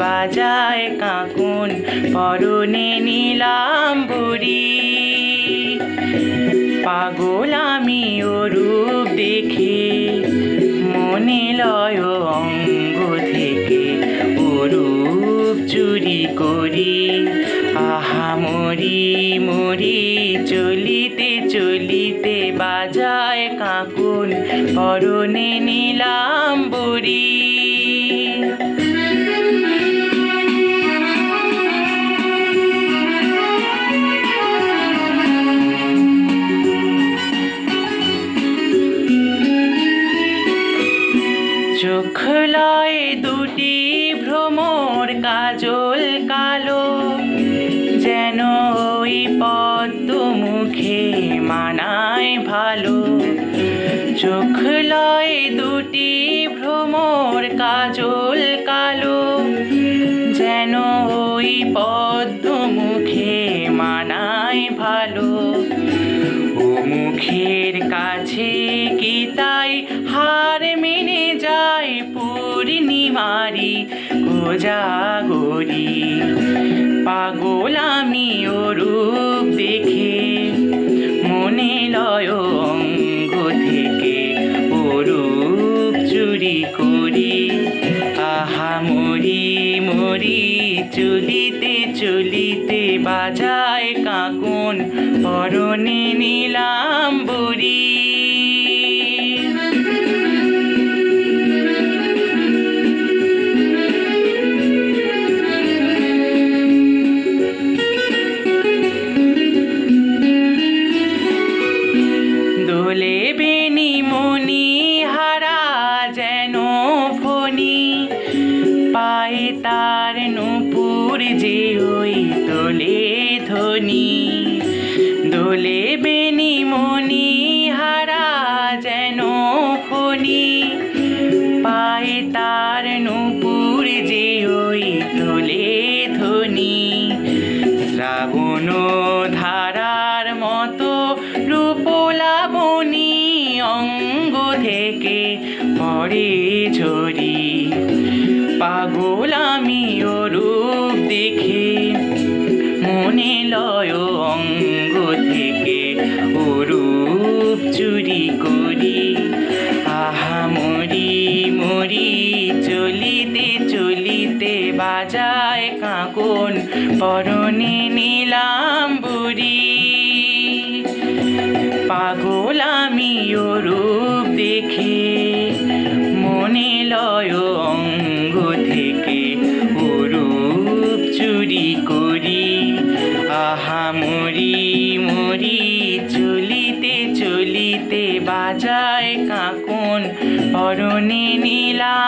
বাজায় কাঁকন, পরনে নীলাম্বরী। পাগল আমি ও রূপ দেখে, মনে লয় অঙ্গ থেকে ও রূপ চুরি করি। আহা মরি মরি চলিতে চলিতে বাজায় কাঁকন, পরনে নীলাম্বরী। চোখ লয় দুটি ভ্রমর কাজল কালো, যেন ওই পদ্ম মুখে মানায় ভালো। চোখ লয় দুটি ভ্রমর কাজল কালো, যেন ওই পদ্ম মুখে মানায় ভালো। ও মুখের কাছে কি তাই হার মেনে যায় পূর্ণিমারি কোজাগরী। পাগল আমি ও রূপ দেখে, মনে লয় অঙ্গ থেকে ও রূপ চুরি করি। আহা মরি মরি চলিতে চলিতে বাজায় কাঁকন, পরনে নীলাম্বরী। দোলে বেনি মনি হারা যেন ফণি, পায়ে তার নূপুর যে ওই তোলে ধ্বনি। দোলে বেনি মনি হারা যেন ফণি, পায়ে তার নূপুর যে ওই তোলে ধ্বনি। শ্রাবণ ধারার মতো রূপলাবণী অঙ্গ থেকে পড়ে ঝরি। পাগল আমি ও রূপ দেখে, মনে লয় অঙ্গ থেকে ও রূপ চুরি করি। আহা মরি মরি চলিতে চলিতে বাজায় কাঁকন, পরনে নীলাম্বরী। পাগল আমি ও রূপ দেখে, মনে লয় অঙ্গ থেকে ও রূপ চুরি করি। আহা মরি মরি চলিতে চলিতে বাজায় কাঁকন, পরনে নীলা।